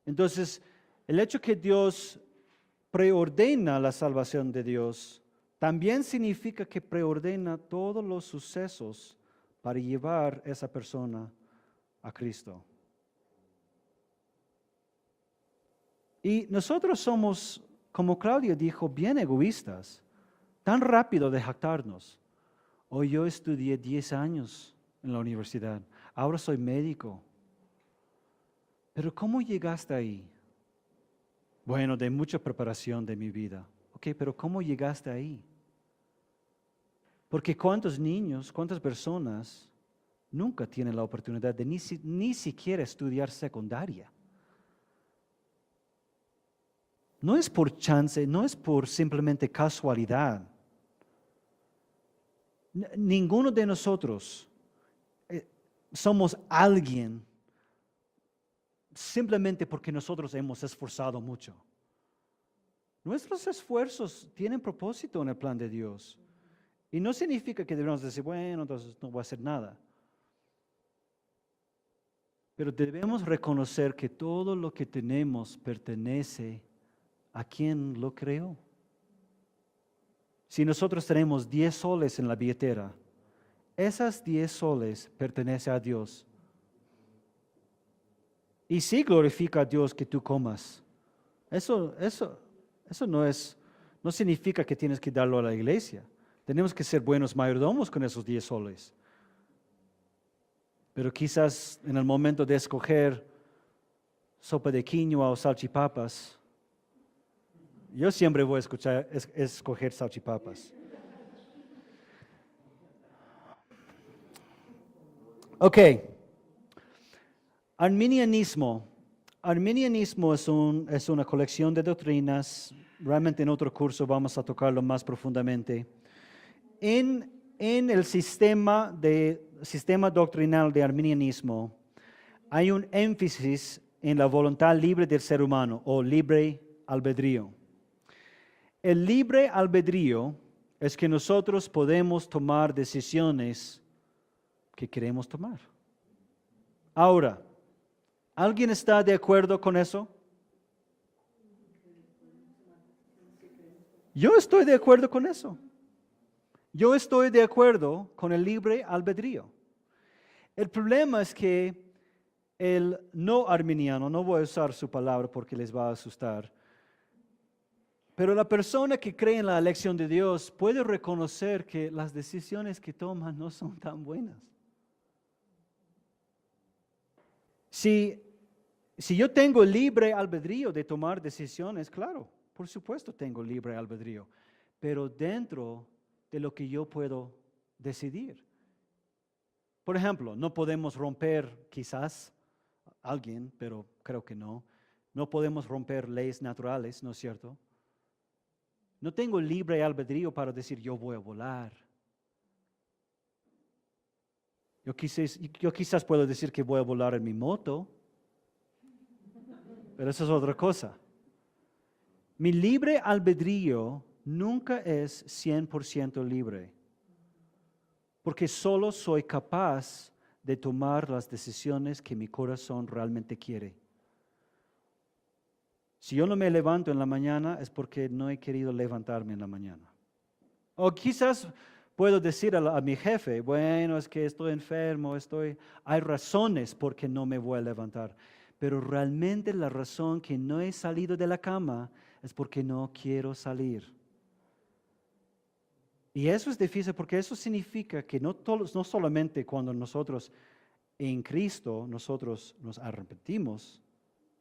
Speaker 1: Entonces, el hecho que Dios preordena la salvación de Dios, también significa que preordena todos los sucesos para llevar a esa persona a Cristo. Y nosotros somos, como Claudia dijo, bien egoístas, tan rápido de jactarnos. Hoy yo estudié 10 años en la universidad, ahora soy médico. Pero ¿cómo llegaste ahí? Bueno, de mucha preparación de mi vida. Ok, pero ¿cómo llegaste ahí? Porque ¿cuántos niños, cuántas personas nunca tienen la oportunidad de ni siquiera estudiar secundaria? No es por chance, no es por simplemente casualidad. Ninguno de nosotros somos alguien simplemente porque nosotros hemos esforzado mucho. Nuestros esfuerzos tienen propósito en el plan de Dios. Y no significa que debemos decir, bueno, entonces no voy a hacer nada. Pero debemos reconocer que todo lo que tenemos pertenece a quien lo creó. Si nosotros tenemos 10 soles en la billetera, esas 10 soles pertenecen a Dios. Y sí glorifica a Dios que tú comas. Eso no significa que tienes que darlo a la iglesia. Tenemos que ser buenos mayordomos con esos 10 soles. Pero quizás en el momento de escoger sopa de quinoa o salchipapas, yo siempre voy a escoger salchipapas. Ok. Arminianismo. Arminianismo es una colección de doctrinas. Realmente en otro curso vamos a tocarlo más profundamente. En el sistema doctrinal de arminianismo hay un énfasis en la voluntad libre del ser humano o libre albedrío. El libre albedrío es que nosotros podemos tomar decisiones que queremos tomar. Ahora, ¿alguien está de acuerdo con eso? Yo estoy de acuerdo con eso. Yo estoy de acuerdo con el libre albedrío. El problema es que el no arminiano, no voy a usar su palabra porque les va a asustar, pero la persona que cree en la elección de Dios puede reconocer que las decisiones que toman no son tan buenas. Si yo tengo libre albedrío de tomar decisiones, claro, por supuesto tengo libre albedrío, pero dentro de lo que yo puedo decidir. Por ejemplo, no podemos romper, quizás, alguien, pero creo que no podemos romper leyes naturales, ¿no es cierto? No tengo libre albedrío para decir yo voy a volar. Yo quizás puedo decir que voy a volar en mi moto, pero eso es otra cosa. Mi libre albedrío nunca es 100% libre, porque solo soy capaz de tomar las decisiones que mi corazón realmente quiere. Si yo no me levanto en la mañana es porque no he querido levantarme en la mañana. O quizás puedo decir a mi jefe, bueno, es que estoy enfermo, hay razones por qué no me voy a levantar. Pero realmente la razón que no he salido de la cama es porque no quiero salir. Y eso es difícil porque eso significa que no solamente cuando nosotros en Cristo nosotros nos arrepentimos,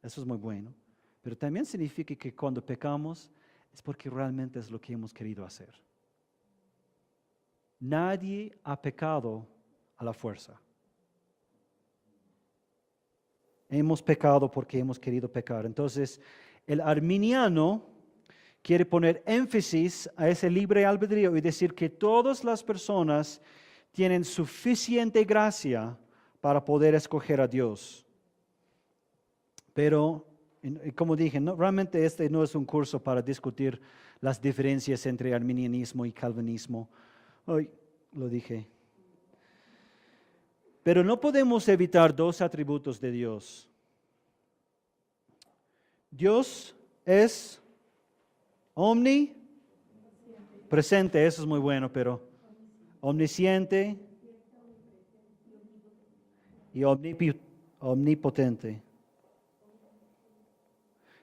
Speaker 1: eso es muy bueno, pero también significa que cuando pecamos es porque realmente es lo que hemos querido hacer. Nadie ha pecado a la fuerza. Hemos pecado porque hemos querido pecar. Entonces, el arminiano quiere poner énfasis a ese libre albedrío y decir que todas las personas tienen suficiente gracia para poder escoger a Dios. Pero, como dije, realmente este no es un curso para discutir las diferencias entre arminianismo y calvinismo. Hoy lo dije. Pero no podemos evitar dos atributos de Dios. Dios es omnipresente, eso es muy bueno, pero omnisciente y omnipotente.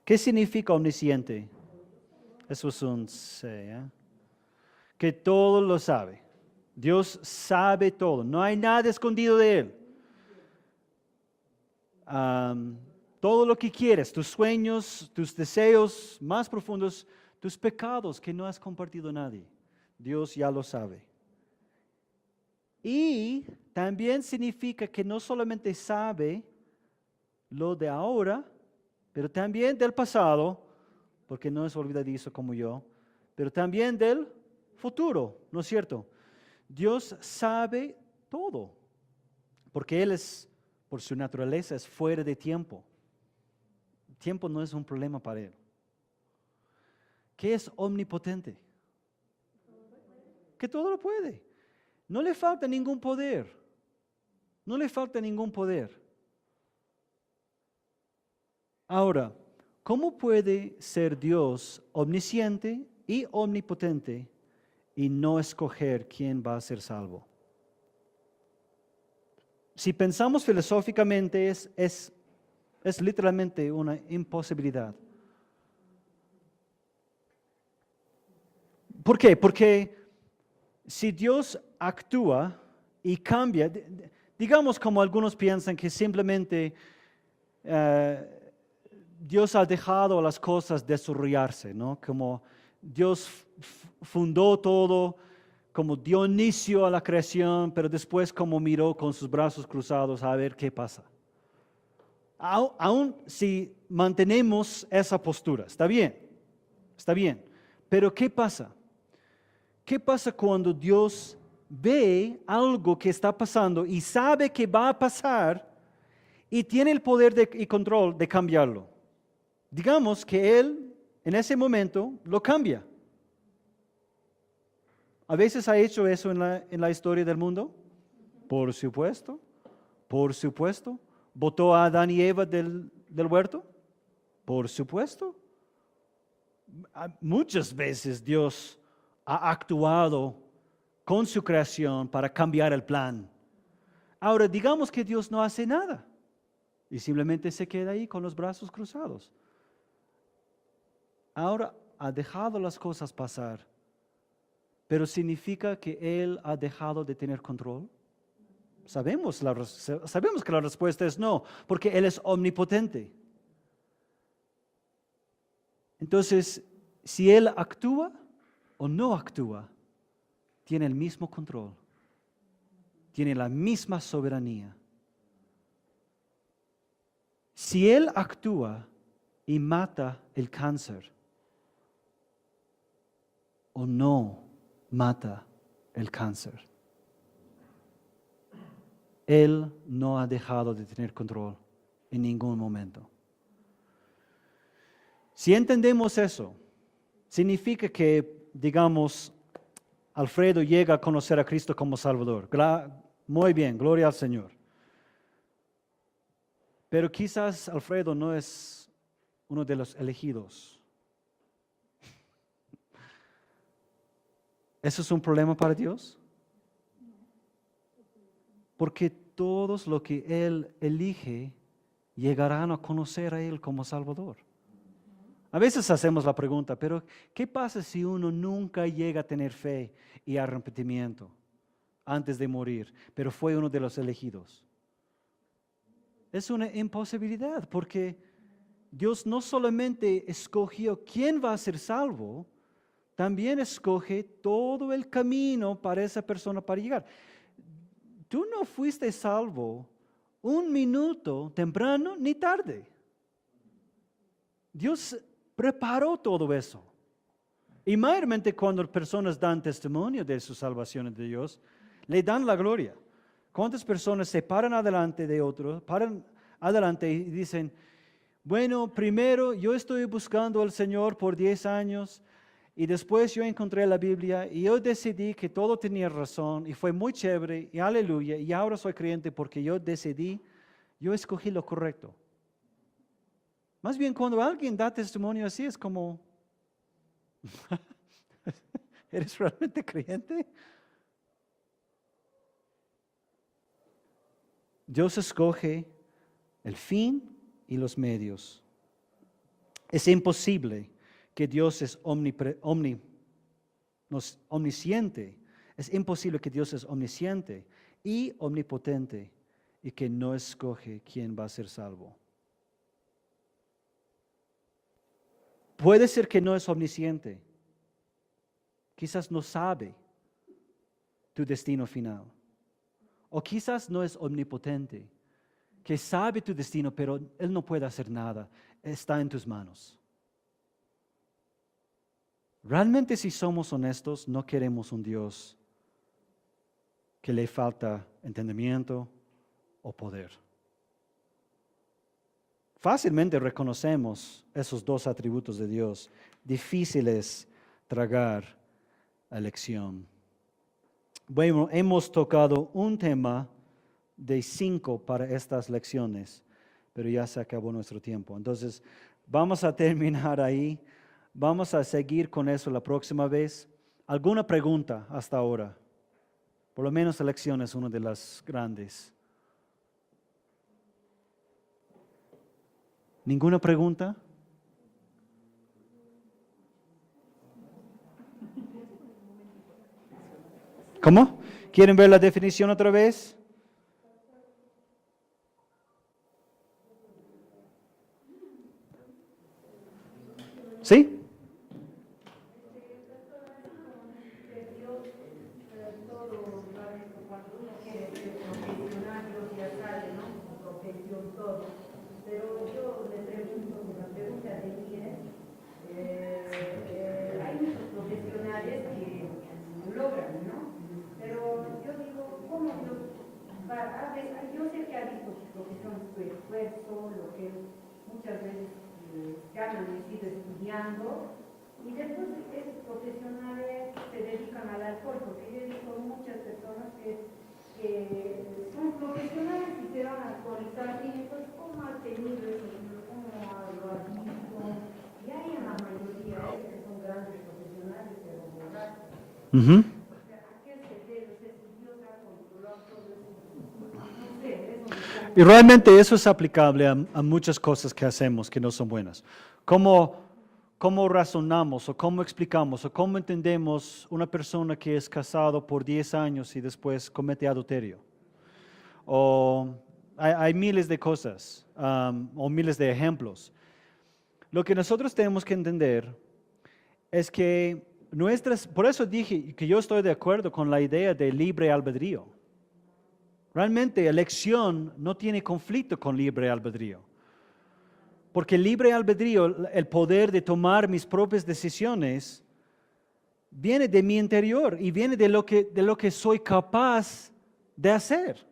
Speaker 1: ¿Qué significa omnisciente? Eso es un C, ¿eh? Que todo lo sabe. Dios sabe todo, no hay nada escondido de Él. Todo lo que quieres, tus sueños, tus deseos más profundos, tus pecados que no has compartido a nadie, Dios ya lo sabe. Y también significa que no solamente sabe lo de ahora, pero también del pasado, porque no es olvidadizo como yo, pero también del futuro, ¿no es cierto? Dios sabe todo, porque Él por su naturaleza, es fuera de tiempo. El tiempo no es un problema para Él. ¿Qué es omnipotente? Que todo lo puede. No le falta ningún poder. No le falta ningún poder. Ahora, ¿cómo puede ser Dios omnisciente y omnipotente y no escoger quién va a ser salvo? Si pensamos filosóficamente, es literalmente una imposibilidad. ¿Por qué? Porque si Dios actúa y cambia, digamos como algunos piensan que simplemente Dios ha dejado las cosas desarrollarse, ¿no? Como Dios fundó todo, como dio inicio a la creación, pero después como miró con sus brazos cruzados a ver qué pasa. Aún si mantenemos esa postura, está bien, pero ¿qué pasa? ¿Qué pasa cuando Dios ve algo que está pasando y sabe que va a pasar y tiene el poder y control de cambiarlo? Digamos que Él en ese momento lo cambia. ¿A veces ha hecho eso en la historia del mundo? Por supuesto, por supuesto. ¿Botó a Adán y Eva del huerto? Por supuesto. Muchas veces Dios ha actuado con su creación para cambiar el plan. Ahora, digamos que Dios no hace nada y simplemente se queda ahí con los brazos cruzados. Ahora ha dejado las cosas pasar, pero ¿significa que Él ha dejado de tener control? Sabemos que la respuesta es no, porque Él es omnipotente. Entonces, si Él actúa o no actúa, tiene el mismo control, tiene la misma soberanía. Si Él actúa y mata el cáncer, o no mata el cáncer, Él no ha dejado de tener control en ningún momento. Si entendemos eso, significa que, digamos, Alfredo llega a conocer a Cristo como Salvador. Muy bien, gloria al Señor. Pero quizás Alfredo no es uno de los elegidos. ¿Eso es un problema para Dios? Porque todos los que Él elige llegarán a conocer a Él como Salvador. A veces hacemos la pregunta, pero ¿qué pasa si uno nunca llega a tener fe y arrepentimiento antes de morir, pero fue uno de los elegidos? Es una imposibilidad, porque Dios no solamente escogió quién va a ser salvo, también escoge todo el camino para esa persona para llegar. Tú no fuiste salvo un minuto temprano ni tarde. Dios preparó todo eso. Y mayormente cuando personas dan testimonio de su salvación de Dios, le dan la gloria. ¿Cuántas personas se paran adelante de otros, paran adelante y dicen, bueno, primero yo estoy buscando al Señor por 10 años y después yo encontré la Biblia y yo decidí que todo tenía razón y fue muy chévere y aleluya y ahora soy creyente porque yo decidí, yo escogí lo correcto? Más bien cuando alguien da testimonio así es como, ¿eres realmente creyente? Dios escoge el fin y los medios. Es imposible que Dios es omnisciente. Es imposible que Dios es omnisciente y omnipotente y que no escoge quién va a ser salvo. Puede ser que no es omnisciente. Quizás no sabe tu destino final. O quizás no es omnipotente, que sabe tu destino, pero Él no puede hacer nada. Está en tus manos. Realmente, si somos honestos, no queremos un Dios que le falta entendimiento o poder. Fácilmente reconocemos esos dos atributos de Dios, difíciles tragar a lección. Bueno, hemos tocado un tema de 5 para estas lecciones, pero ya se acabó nuestro tiempo. Entonces, vamos a terminar ahí. Vamos a seguir con eso la próxima vez. ¿Alguna pregunta hasta ahora? Por lo menos la lección es una de las grandes. ¿Ninguna pregunta? ¿Cómo? ¿Quieren ver la definición otra vez? ¿Sí?
Speaker 2: Hay muchos profesionales que lo logran, ¿no? Pero yo digo, ¿cómo Dios va a ver? Yo sé que ha visto su profesión, su esfuerzo, lo que muchas veces se han amanecido estudiando, Y después esos profesionales se dedican al alcohol, porque yo he visto muchas personas que son profesionales y se van a alcoholizar, y entonces, ¿cómo ha tenido eso? ¿Cómo lo ha visto? Y hay en la mayoría que son grandes profesionales, pero borrachos.
Speaker 1: Ujú.
Speaker 2: O sea, ¿a qué se debe? O sea, si Dios ha controlado todo eso, no sé, eso me está...
Speaker 1: Y realmente eso es aplicable a muchas cosas que hacemos que no son buenas. ¿Cómo razonamos o cómo explicamos o cómo entendemos una persona que es casado por 10 años y después comete adulterio? O hay miles de cosas o miles de ejemplos. Lo que nosotros tenemos que entender es que por eso dije que yo estoy de acuerdo con la idea de libre albedrío. Realmente elección no tiene conflicto con libre albedrío. Porque el libre albedrío, el poder de tomar mis propias decisiones, viene de mi interior y viene de lo que soy capaz de hacer.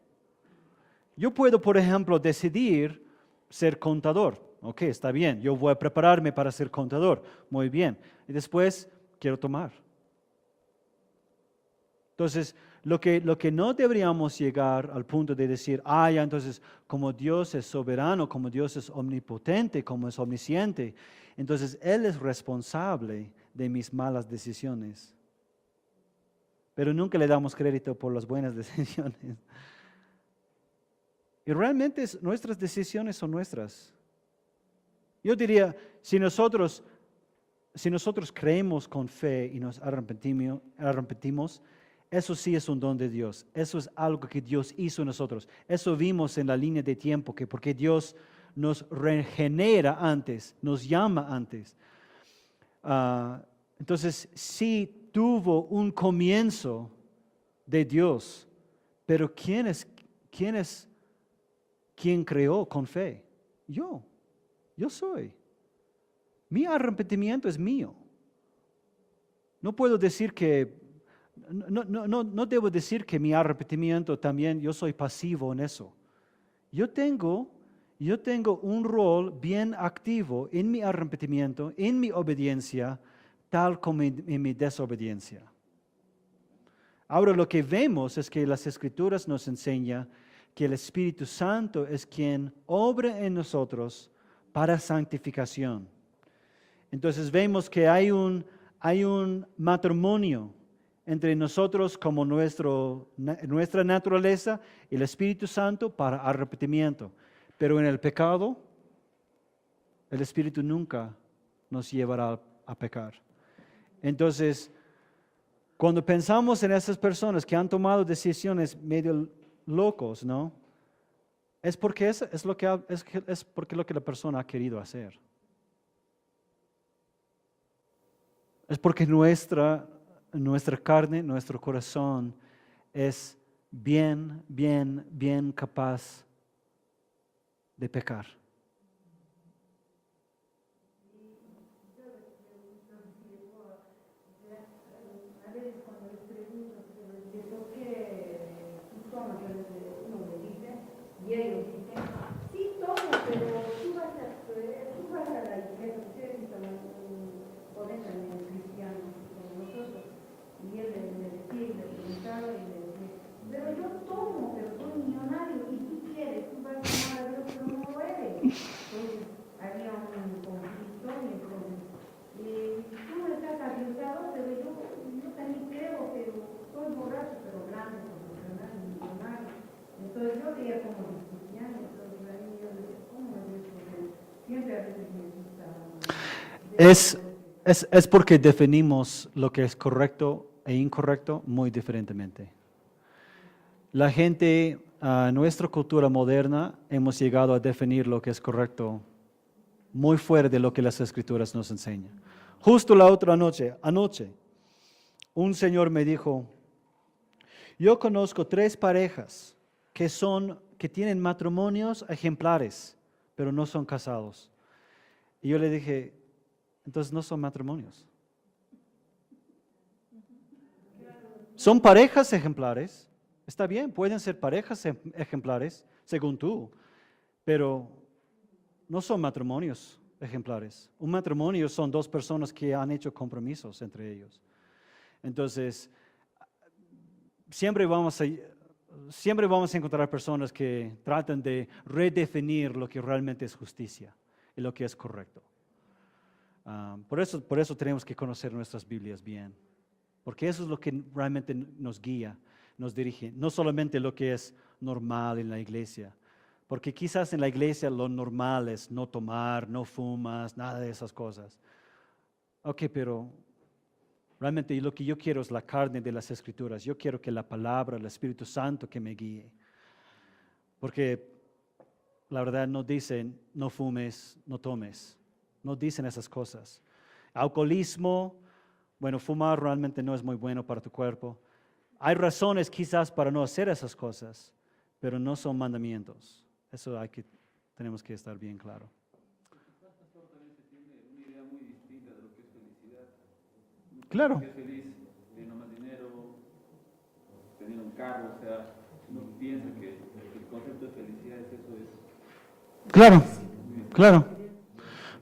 Speaker 1: Yo puedo, por ejemplo, decidir ser contador. Ok, está bien, yo voy a prepararme para ser contador. Muy bien. Y después quiero tomar. Entonces, lo que no deberíamos llegar al punto de decir, ya entonces, como Dios es soberano, como Dios es omnipotente, como es omnisciente, entonces Él es responsable de mis malas decisiones. Pero nunca le damos crédito por las buenas decisiones. Y realmente nuestras decisiones son nuestras. Yo diría, si nosotros creemos con fe y nos arrepentimos, eso sí es un don de Dios. Eso es algo que Dios hizo en nosotros. Eso vimos en la línea de tiempo, que porque Dios nos regenera antes, nos llama antes. Entonces, sí tuvo un comienzo de Dios, pero ¿quién creó con fe? Yo soy. Mi arrepentimiento es mío. No puedo decir que no debo decir que mi arrepentimiento también, yo soy pasivo en eso. Yo tengo un rol bien activo en mi arrepentimiento, en mi obediencia, tal como en mi desobediencia. Ahora lo que vemos es que las Escrituras nos enseñan que el Espíritu Santo es quien obra en nosotros para santificación. Entonces vemos que hay un matrimonio entre nosotros como nuestra naturaleza y el Espíritu Santo para arrepentimiento. Pero en el pecado, el Espíritu nunca nos llevará a pecar. Entonces, cuando pensamos en esas personas que han tomado decisiones medio locos, ¿no? Es porque lo que la persona ha querido hacer. Es porque nuestra carne, nuestro corazón es bien capaz de pecar.
Speaker 2: A veces cuando les pregunto de por qué tú tomas, uno me dice, y ellos dicen, sí tomo, pero tú vas a la iglesia, ustedes ponen también cristianos como nosotros. Y él me decía, me preguntaba y me decía, pero yo tomo, pero soy millonario, y tú quieres, tú vas a amar a Dios, pero no lo eres. Entonces había un conflicto y entonces, tú no estás arriesgado, pero yo también creo, pero soy borracho, pero grande, profesional, millonario. Entonces yo veía como los cristianos, entonces a mí yo decía, ¿cómo es eso? Siempre a veces me gusta...
Speaker 1: Es porque definimos lo que es correcto e incorrecto muy diferentemente. La gente, nuestra cultura moderna, hemos llegado a definir lo que es correcto muy fuera de lo que las Escrituras nos enseñan. Justo la otra anoche, un señor me dijo, yo conozco 3 parejas que tienen matrimonios ejemplares, pero no son casados. Y yo le dije, entonces no son matrimonios. Son parejas ejemplares, está bien, pueden ser parejas ejemplares, según tú, pero no son matrimonios. ejemplares. Un matrimonio son dos personas que han hecho compromisos entre ellos. Entonces, siempre vamos a encontrar personas que tratan de redefinir lo que realmente es justicia y lo que es correcto. Por eso tenemos que conocer nuestras Biblias bien, porque eso es lo que realmente nos guía, nos dirige, no solamente lo que es normal en la iglesia, porque quizás en la iglesia lo normal es no tomar, no fumas, nada de esas cosas. Ok, pero realmente lo que yo quiero es la carne de las Escrituras. Yo quiero que la palabra, el Espíritu Santo que me guíe. Porque la verdad no dicen no fumes, no tomes. No dicen esas cosas. Alcoholismo, bueno, fumar realmente no es muy bueno para tu cuerpo. Hay razones quizás para no hacer esas cosas, pero no son mandamientos. Eso tenemos que estar bien claro.
Speaker 3: Quizás, pastor, también se tiene una idea muy distinta de lo que es felicidad.
Speaker 1: Claro.
Speaker 3: Que es feliz teniendo más dinero, teniendo un carro, o sea, uno piensa que el concepto de felicidad es eso.
Speaker 1: Claro, claro.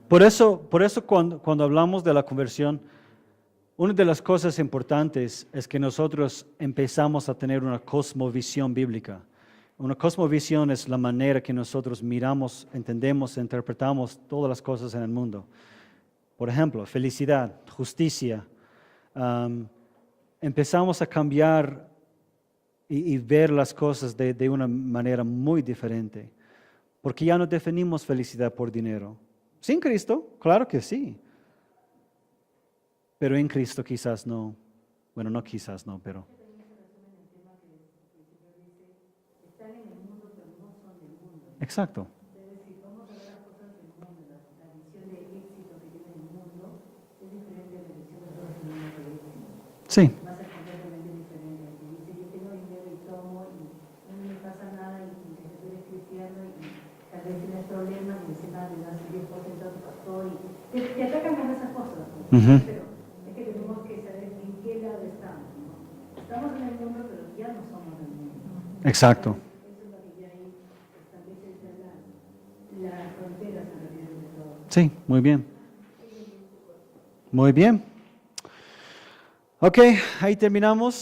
Speaker 1: Por eso cuando hablamos de la conversión, una de las cosas importantes es que nosotros empezamos a tener una cosmovisión bíblica. Una cosmovisión es la manera que nosotros miramos, entendemos, interpretamos todas las cosas en el mundo. Por ejemplo, felicidad, justicia. Empezamos a cambiar y ver las cosas de una manera muy diferente. Porque ya no definimos felicidad por dinero. Sin Cristo, claro que sí. Pero en Cristo quizás no. Bueno, no quizás no, pero... Exacto. Sí.
Speaker 2: Te atacan con esas cosas,
Speaker 1: Ujú.
Speaker 2: pero es que tenemos que saber en qué lado estamos, ¿no? Estamos en el mundo, pero ya no somos del mundo.
Speaker 1: Exacto.
Speaker 2: Eso es lo que ya ahí establece las fronteras en realidad de todo.
Speaker 1: Sí, muy bien. Muy bien. Ok, ahí terminamos.